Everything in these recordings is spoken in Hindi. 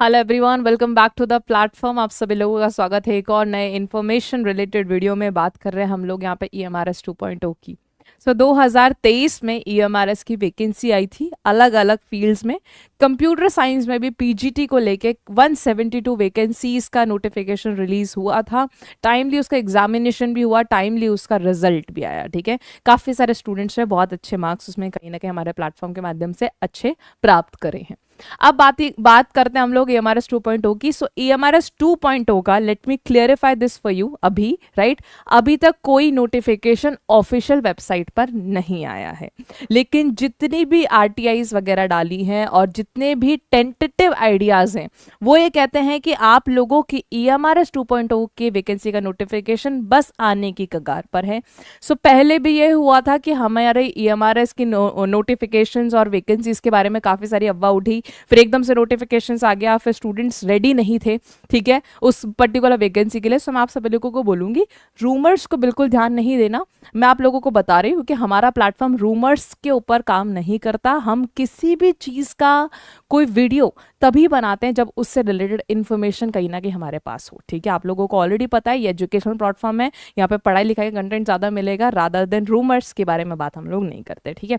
Hello everyone, welcome back to the platform. आप सभी लोगों का स्वागत है एक और नए इन्फॉर्मेशन रिलेटेड वीडियो में। बात कर रहे हैं हम लोग यहाँ पे EMRS 2.0 की। 2023 में EMRS की वैकेंसी आई थी अलग अलग फील्ड्स में। कंप्यूटर साइंस में भी PGT को लेके 172 वैकेंसीज का नोटिफिकेशन रिलीज हुआ था। टाइमली उसका एग्जामिनेशन भी हुआ, टाइमली उसका रिजल्ट भी आया। ठीक है, काफ़ी सारे स्टूडेंट्स ने बहुत अच्छे मार्क्स उसमें कहीं ना कहीं हमारे प्लेटफॉर्म के माध्यम से अच्छे प्राप्त करे हैं। अब बात करते हैं हम लोग EMRS 2.0 की। सो EMRS 2.0 का, let me clarify this for you, अभी राइट अभी तक कोई नोटिफिकेशन ऑफिशियल वेबसाइट पर नहीं आया है। लेकिन जितनी भी RTIs वगैरह डाली हैं और जितने भी टेंटेटिव आइडियाज हैं, वो ये कहते हैं कि आप लोगों की EMRS 2.0 के वैकेंसी का नोटिफिकेशन बस आने की कगार पर है। सो पहले भी ये हुआ था कि हमारे EMRS की नोटिफिकेशंस और वैकेंसीज के बारे में काफ़ी सारी अफवाह उठी, फिर एकदम से नोटिफिकेशंस आ गया, फिर स्टूडेंट्स रेडी नहीं थे, ठीक है, उस पर्टिकुलर वैकेंसी के लिए। सो मैं आप सभी लोगों को बोलूंगी, रूमर्स को बिल्कुल ध्यान नहीं देना। मैं आप लोगों को बता रही हूँ कि हमारा प्लेटफॉर्म रूमर्स के ऊपर काम नहीं करता। हम किसी भी चीज़ का कोई वीडियो तभी बनाते हैं जब उससे रिलेटेड इन्फॉर्मेशन कहीं ना कहीं हमारे पास हो। ठीक है, आप लोगों को ऑलरेडी पता है ये एजुकेशनल प्लेटफॉर्म है, यहाँ पे पढ़ाई लिखाई का कंटेंट ज़्यादा मिलेगा रादर देन रूमर्स के बारे में बात हम लोग नहीं करते। ठीक है,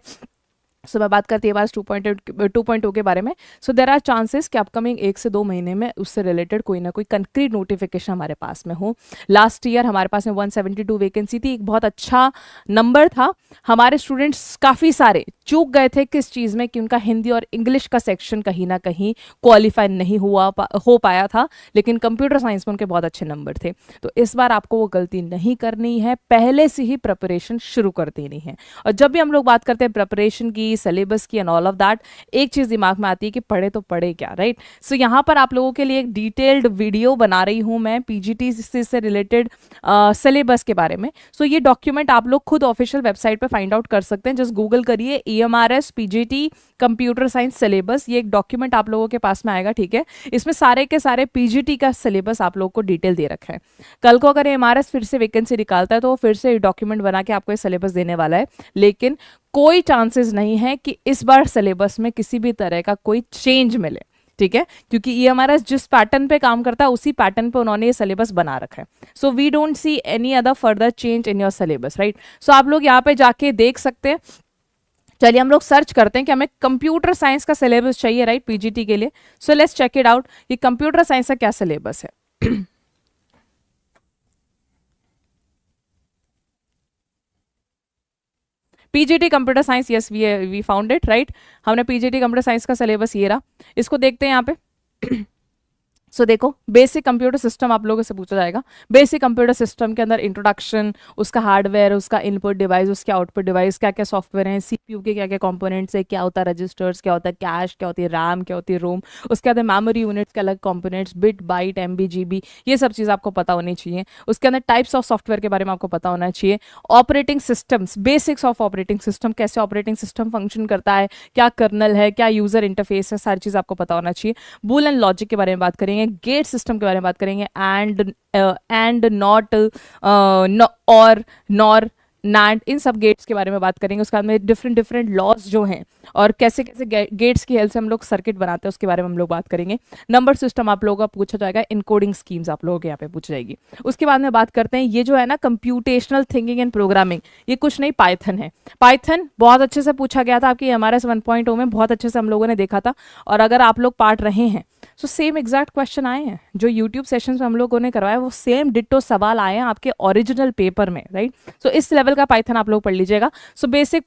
सो मैं बात करती है बार 2.0 के बारे में। सो देर आर चांसेस कि अपकमिंग 1 से 2 महीने में उससे रिलेटेड कोई ना कोई कंक्रीट नोटिफिकेशन हमारे पास में हो। लास्ट ईयर हमारे पास में 172 वैकेंसी थी, एक बहुत अच्छा नंबर था। हमारे स्टूडेंट्स काफ़ी सारे चूक गए थे किस चीज़ में, कि उनका हिंदी और इंग्लिश का सेक्शन कहीं ना कहीं क्वालिफाई नहीं हो पाया था, लेकिन कंप्यूटर साइंस में उनके बहुत अच्छे नंबर थे। तो इस बार आपको वो गलती नहीं करनी है, पहले से ही प्रिपरेशन शुरू कर देनी है। और जब भी हम लोग बात करते हैं प्रिपरेशन की, सिलेबस की एंड ऑल ऑफ दैट, एक चीज दिमाग में आती है कि पढ़े तो पढ़े क्या, राइट। सो यहाँ पर आप लोगों के लिए एक डिटेल्ड वीडियो बना रही हूँ मैं PGT से रिलेटेड सिलेबस के बारे में। सो ये डॉक्यूमेंट आप लोग खुद ऑफिशियल वेबसाइट पे फाइंड आउट कर सकते हैं। जस्ट गूगल करिए EMRS PGT computer science syllabus, ये एक डॉक्यूमेंट आप लोगों के पास में आएगा। ठीक है, इसमें सारे के सारे PGT का सिलेबस आप लोगों को डिटेल दे रखा है। कल को अगर EMRS फिर से वैकेंसी निकालता है तो वो फिर से डॉक्यूमेंट बना के आपको ये सिलेबस देने वाला है। लेकिन कोई चांसेस नहीं है कि इस बार सिलेबस में किसी भी तरह का कोई चेंज मिले। ठीक है, क्योंकि EMRS जिस पैटर्न पे काम करता है उसी पैटर्न पे उन्होंने ये सिलेबस बना रखा है। So we don't see any other further change in your syllabus, right. सो आप लोग यहाँ पे जाके देख सकते हैं। चलिए हम लोग सर्च करते हैं कि हमें कंप्यूटर साइंस का सिलेबस चाहिए, राइट, PGT के लिए। So let's check it out कि कंप्यूटर साइंस का क्या सिलेबस है। PGT computer science, yes we found it, right. हमने PGT कंप्यूटर साइंस का सिलेबस ये रहा, इसको देखते हैं यहाँ पे। सो देखो, बेसिक कंप्यूटर सिस्टम आप लोगों से पूछा जाएगा। बेसिक कंप्यूटर सिस्टम के अंदर इंट्रोडक्शन, उसका हार्डवेयर, उसका इनपुट डिवाइस, उसके आउटपुट डिवाइस, क्या क्या सॉफ्टवेयर हैं, CPU के क्या क्या कंपोनेंट्स है, क्या होता है रजिस्टर्स, क्या होता है कैश, क्या होती है रैम, क्या होती है रोम, उसके बाद मेमोरी यूनिट्स के अलग components, bit byte MB GB, ये सब चीज़ आपको पता होनी चाहिए। उसके अंदर टाइप्स ऑफ सॉफ्टवेयर के बारे में आपको पता होना चाहिए। Operating systems, basics of operating system, कैसे ऑपरेटिंग सिस्टम फंक्शन करता है, क्या कर्नल है, क्या यूजर इंटरफेस है, सारी चीज़ आपको पता होना चाहिए। बूल एंड लॉजिक के बारे में बात करेंगे, गेट सिस्टम के बारे में बात करेंगे, एंड नॉट और नॉर नैंड, इन सब गेट्स के बारे में बात करेंगे। उसके बाद में डिफरेंट डिफरेंट लॉज जो हैं और कैसे कैसे गेट्स की हेल्प से हम लोग सर्किट बनाते हैं, उसके बारे में हम लोग बात करेंगे। नंबर सिस्टम आप लोगों का पूछा जाएगा, इनकोडिंग स्कीम्स आप लोगों के यहाँ पे पूछ जाएगी। उसके बाद में बात करते हैं, ये जो है ना कंप्यूटेशनल थिंकिंग एंड प्रोग्रामिंग, ये कुछ नहीं पाइथन है। पाइथन बहुत अच्छे से पूछा गया था आपकी EMRS 1.0 में, बहुत अच्छे से हम लोगों ने देखा था। और अगर आप लोग पार्ट रहे हैं तो सेम एग्जैक्ट क्वेश्चन आए हैं जो यूट्यूब सेशंस में हम लोगों ने करवाया, वो सेम डिट्टो सवाल आए हैं आपके ओरिजिनल पेपर में, राइट। सो इस लेवल का पाइथन आप लोग पढ़ लीजिएगा। सो बेसिक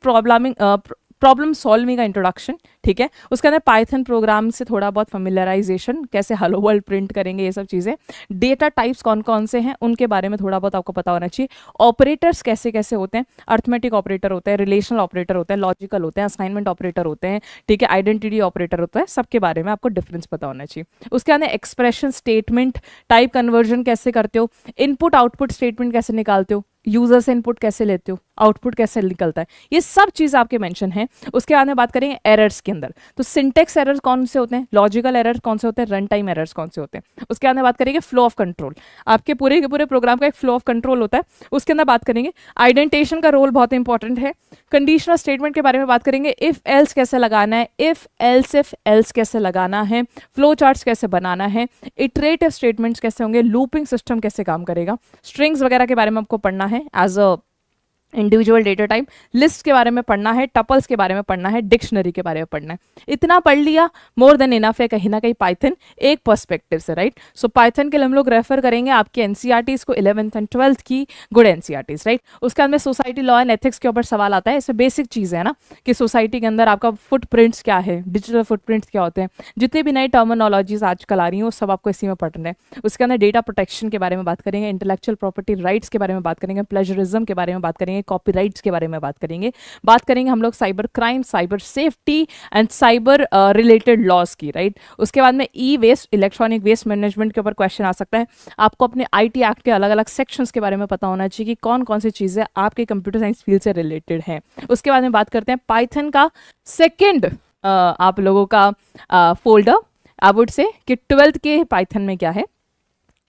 प्रॉब्लम सॉल्विंग का इंट्रोडक्शन, ठीक है। उसके अंदर पाइथन प्रोग्राम से थोड़ा बहुत फेमिलराइजेशन, कैसे हेलो वर्ल्ड प्रिंट करेंगे, ये सब चीज़ें। डेटा टाइप्स कौन कौन से हैं उनके बारे में थोड़ा बहुत आपको पता होना चाहिए। ऑपरेटर्स कैसे कैसे होते हैं, अर्थमेटिक ऑपरेटर होते हैं, रिलेशनल ऑपरेटर होते हैं, लॉजिकल होते हैं, असाइनमेंट ऑपरेटर होते हैं, ठीक है, आइडेंटिटी ऑपरेटर होता है, सबके बारे में आपको डिफरेंस पता होना चाहिए। उसके अंदर एक्सप्रेशन स्टेटमेंट, टाइप कन्वर्जन कैसे करते हो, इनपुट आउटपुट स्टेटमेंट कैसे निकालते हो, यूजर से इनपुट कैसे लेते हो, आउटपुट कैसे निकलता है, ये सब चीज़ आपके मेंशन है। उसके बाद में बात करेंगे एरर्स के अंदर, तो सिंटेक्स एरर्स कौन से होते हैं, लॉजिकल एरर्स कौन से होते हैं, रन टाइम एरर्स कौन से होते हैं। उसके बाद में बात करेंगे फ्लो ऑफ कंट्रोल, आपके पूरे के पूरे प्रोग्राम का एक फ्लो ऑफ कंट्रोल होता है, उसके अंदर बात करेंगे। आइडेंटिफिकेशन का रोल बहुत इंपॉर्टेंट है। कंडीशनल स्टेटमेंट के बारे में बात करेंगे, इफ एल्स कैसे लगाना है, इफ एल्स कैसे लगाना है, फ्लो चार्ट्स कैसे बनाना है, इटरेटिव स्टेटमेंट्स कैसे होंगे, लूपिंग सिस्टम कैसे काम करेगा, स्ट्रिंग्स वगैरह के बारे में आपको पढ़ना है as a individual data type, list के बारे में पढ़ना है, टपल्स के बारे में पढ़ना है, डिक्शनरी के बारे में पढ़ना है। इतना पढ़ लिया, मोर देन इनफ है कहीं ना कहीं पाइथन एक पर्सपेक्टिव से, राइट। सो पाइथन के लिए हम लोग रेफर करेंगे आपके एनसीईआरटीज को, 11th एंड 12th की गुड एनसीईआरटीज, राइट। उसके बाद में सोसाइटी लॉ एंड एथिक्स के ऊपर सवाल आता है। इसमें बेसिक चीज़ है ना कि सोसाइटी के अंदर आपका फुटप्रिंट्स क्या है, डिजिटल फुटप्रिंट्स क्या होते हैं, जितनी भी नई टर्मिनोलॉजीज आजकल आ रही हैं वो सब आपको इसी में पढ़ना है। उसके अंदर डेटा प्रोटेक्शन के बारे में बात करेंगे, इंटेलेक्चुअल प्रॉपर्टी राइट्स के बारे में बात करेंगे, प्लेजरिज्म के बारे में बात करेंगे, कॉपीराइट्स के बारे में बात करेंगे हम लोग cyber crime, cyber safety and cyber related laws की, राइट। उसके बाद में e waste, electronic waste management के ऊपर क्वेश्चन आ सकता है। आपको अपने आईटी एक्ट के अलग अलग सेक्शंस के बारे में पता होना चाहिए कि कौन कौन सी चीजें आपके कंप्यूटर साइंस फील्ड से रिलेटेड हैं। उसके बाद में बात करते हैं पाइथन का सेकेंड आप लोगों का फोल्डर, आई वुड से कि 12th के पाइथन में क्या है,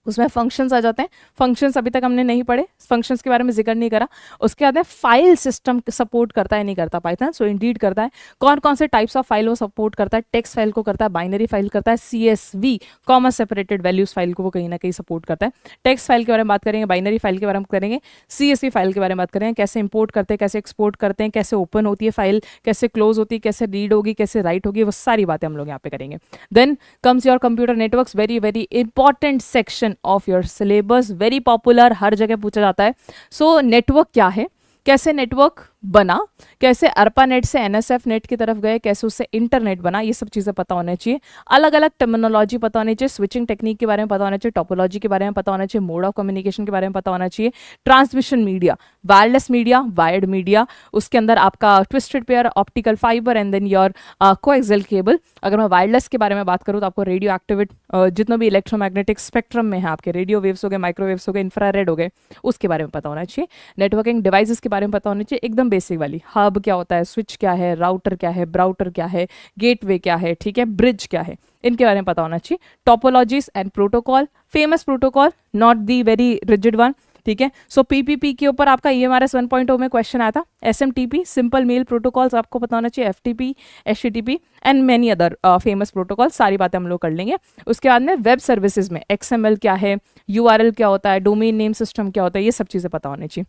उसमें फंक्शंस आ जाते हैं। फंक्शंस अभी तक हमने नहीं पढ़े, फंक्शंस के बारे में जिक्र नहीं करा। उसके बाद में फाइल सिस्टम सपोर्ट करता है नहीं करता पाइथन, सो इंडीड करता है। कौन कौन से टाइप्स ऑफ फाइल वो सपोर्ट करता है, टेक्स्ट फाइल को करता है, बाइनरी फाइल करता है, CSV comma separated values file को वो कहीं ना कहीं सपोर्ट करता है। टेक्स्ट फाइल के बारे में बात करेंगे, बाइनरी फाइल के बारे में करेंगे, CSV फाइल के बारे में बात करेंगे, कैसे इंपोर्ट करते हैं, कैसे एक्सपोर्ट करते हैं, कैसे ओपन होती है फाइल, कैसे क्लोज होती है, कैसे रीड होगी, कैसे राइट होगी, वो सारी बातें हम लोग यहाँ पे करेंगे। Then comes your computer networks, very very important section of your syllabus, very popular, हर जगह पूछा जाता है। सो नेटवर्क क्या है, कैसे नेटवर्क बना, कैसे ARPANET से NSF नेट की तरफ गए, कैसे उससे इंटरनेट बना, ये सब चीज़ें पता होना चाहिए। अलग अलग टर्मिनोलॉजी पता होनी चाहिए, स्विचिंग टेक्निक के बारे में पता होना चाहिए, टोपोलॉजी के बारे में पता होना चाहिए, मोड ऑफ कम्युनिकेशन के बारे में पता होना चाहिए, transmission media, wireless media, wired media, उसके अंदर आपका twisted pair, optical fibre and then your coaxial cable. अगर मैं वायरलेस के बारे में बात करूँ तो आपको रेडियो एक्टिविट जितना भी इलेक्ट्रोमैग्नेटिक स्पेक्ट्रम में है, आपके रेडियो वेव्स हो गए, माइक्रोवेव्स हो गए, इंफ्रारेड हो गए, उसके बारे में पता होना चाहिए। नेटवर्किंग डिवाइसेस के बारे में पता होना चाहिए, एकदम बेसिक वाली, हब क्या होता है, स्विच क्या है, राउटर क्या है, ब्राउटर क्या है, गेटवे क्या है, ठीक है, ब्रिज क्या है, इनके बारे में पता होना चाहिए। Topologies and protocol, famous protocol, not the very rigid one, ठीक है। सो PPP के ऊपर आपका EMRS 1.0 में क्वेश्चन आया था। SMTP सिंपल मेल प्रोटोकॉल्स आपको पता होना चाहिए, FTP, HTTP and many other famous protocol, सारी बातें हम लोग कर लेंगे। उसके बाद में वेब सर्विसेज में XML क्या है, URL क्या होता है, डोमेन नेम सिस्टम क्या होता है, ये सब चीज़ें पता होनी चाहिए।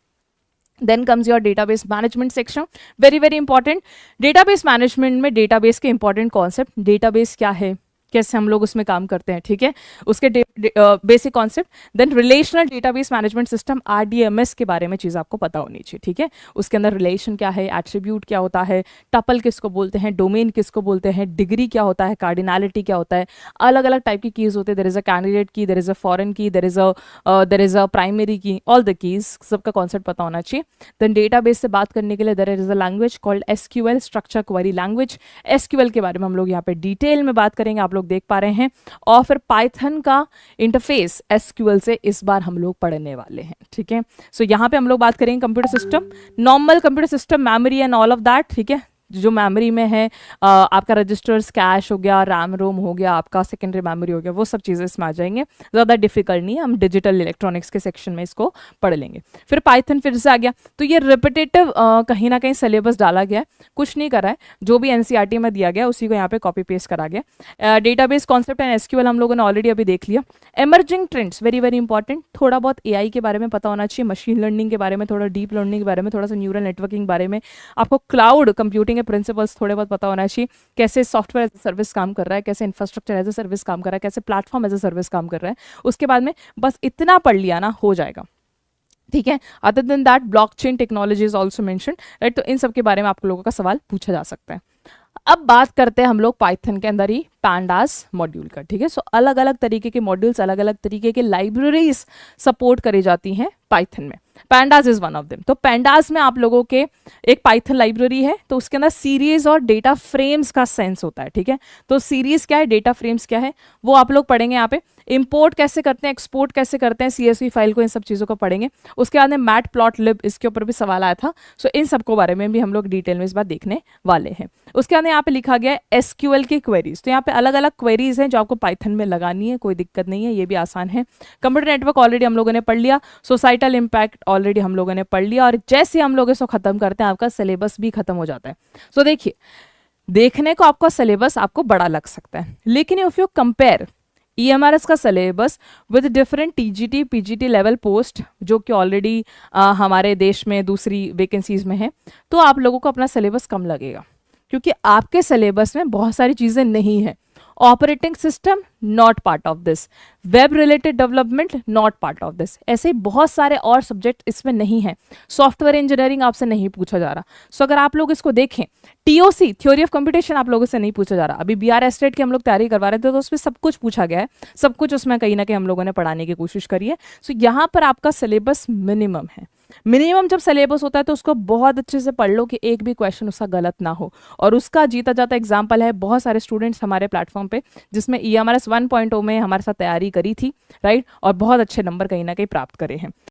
Then comes your database management section, very very important. Database management में डेटाबेस के इंपॉर्टेंट कॉन्सेप्ट, डेटाबेस क्या है, कैसे हम लोग उसमें काम करते हैं, ठीक है, उसके basic concept. Then relational database management system, RDMS के बारे में चीज़ आपको पता होनी चाहिए, ठीक है। उसके अंदर रिलेशन क्या है, एट्रीब्यूट क्या होता है, टपल किसको बोलते हैं, डोमेन किसको बोलते हैं, डिग्री क्या होता है, कार्डिनैलिटी क्या होता है, अलग अलग टाइप की कीज होते हैं। देयर इज अ कैंडिडेट की, देयर इज अ फॉरेन की, देयर इज अ प्राइमरी की, ऑल द कीज, सबका कॉन्सेप्ट पता होना चाहिए। देन डेटाबेस से बात करने के लिए there is a language called SQL, structure query language. SQL के बारे में हम लोग यहाँ पे डिटेल में बात करेंगे, आप लोग देख पा रहे हैं। और फिर पाइथन का इंटरफेस SQL से इस बार हम लोग पढ़ने वाले हैं, ठीक है। सो यहाँ पे हम लोग बात करेंगे computer system, normal computer system, memory and all of that, ठीक है। जो मेमोरी में है आपका रजिस्टर्स, कैश हो गया, रैम रोम हो गया, आपका सेकेंडरी मेमोरी हो गया, वो सब चीज़ें इसमें आ जाएंगे। ज़्यादा डिफिकल्ट नहीं है, हम डिजिटल इलेक्ट्रॉनिक्स के सेक्शन में इसको पढ़ लेंगे। फिर पाइथन फिर से आ गया, तो ये रिपीटेटिव कहीं ना कहीं सिलेबस डाला गया है, कुछ नहीं करा है, जो भी NCERT में दिया गया उसी को यहाँ पे कॉपी पेस्ट करा गया। डेटाबेस कॉन्सेप्ट एंड SQL हम लोगों ने ऑलरेडी अभी देख लिया। Emerging trends, very very important, थोड़ा बहुत AI के बारे में पता होना चाहिए, मशीन लर्निंग के बारे में, थोड़ा डीप लर्निंग के बारे में, थोड़ा सा न्यूरल नेटवर्किंग के बारे में, आपको क्लाउड कंप्यूटिंग के प्रिंसिपल्स थोड़े बहुत पता होना चाहिए, कैसे सॉफ्टवेयर एज ए सर्विस काम कर रहा है, कैसे इंफ्रास्ट्रक्चर एज ए सर्विस काम कर रहा है, कैसे प्लेटफॉर्म एज ए सर्विस काम कर रहा है। उसके बाद में बस इतना पढ़ लिया ना, हो जाएगा, ठीक है। Other than that blockchain technology is also mention, right. तो इन सब के बारे में आप लोगों का सवाल पूछा जा सकता है। अब बात करते हैं हम लोग पाइथन के अंदर ही पैंडास मॉड्यूल का, ठीक है। सो अलग अलग तरीके के मॉड्यूल्स, अलग अलग तरीके के लाइब्रेरीज सपोर्ट करी जाती हैं पाइथन में। Pandas is one of them. तो पैंडास में आप लोगों के एक पाइथन लाइब्रेरी है, तो उसके अंदर सीरीज और डेटा फ्रेम्स का सेंस होता है, ठीक है। तो सीरीज क्या है, डेटा फ्रेम्स क्या है, वो आप लोग पढ़ेंगे यहाँ पे। इंपोर्ट कैसे करते हैं, एक्सपोर्ट कैसे करते हैं CSV फाइल को, इन सब चीज़ों को पढ़ेंगे। उसके बाद में मैट प्लॉट लिब, इसके ऊपर भी सवाल आया था। सो इन सबको बारे में भी हम लोग डिटेल में इस बार देखने वाले हैं। उसके बाद यहाँ पे लिखा गया है SQL की क्वेरीज। तो यहाँ पे अलग अलग क्वेरीज हैं जो आपको पाइथन में लगानी है, कोई दिक्कत नहीं है, ये भी आसान है। कंप्यूटर नेटवर्क ऑलरेडी हम लोगों ने पढ़ लिया, सोसाइटल इम्पैक्ट ऑलरेडी हम लोगों ने पढ़ लिया, और जैसे हम लोग इसको खत्म करते हैं आपका सिलेबस भी खत्म हो जाता है। सो देखिए, देखने को आपका सिलेबस आपको बड़ा लग सकता है, लेकिन इफ यू कंपेयर EMRS का syllabus with different TGT PGT level post जो कि ऑलरेडी हमारे देश में दूसरी वैकेंसीज में है, तो आप लोगों को अपना सिलेबस कम लगेगा, क्योंकि आपके सिलेबस में बहुत सारी चीज़ें नहीं हैं। Operating system not part of this, web related development not part of this, ऐसे बहुत सारे और सब्जेक्ट इसमें नहीं है। सॉफ्टवेयर इंजीनियरिंग आपसे नहीं पूछा जा रहा। सो अगर आप लोग इसको देखें, TOC थ्योरी ऑफ कंप्यूटेशन आप लोगों से नहीं पूछा जा रहा। अभी BR एस्टेट की हम लोग तैयारी करवा रहे थे, तो उसमें सब कुछ पूछा गया है, सब कुछ उसमें कहीं ना कहीं हम लोगों ने पढ़ाने की कोशिश करी है। सो यहाँ पर आपका सिलेबस मिनिमम है। मिनिमम जब सिलेबस होता है तो उसको बहुत अच्छे से पढ़ लो कि एक भी क्वेश्चन उसका गलत ना हो। और उसका जीता जाता एग्जाम्पल है बहुत सारे स्टूडेंट्स हमारे प्लेटफॉर्म पे, जिसमें EMRS 1.0 में हमारे साथ तैयारी करी थी, राइट, और बहुत अच्छे नंबर कहीं ना कहीं प्राप्त करे हैं।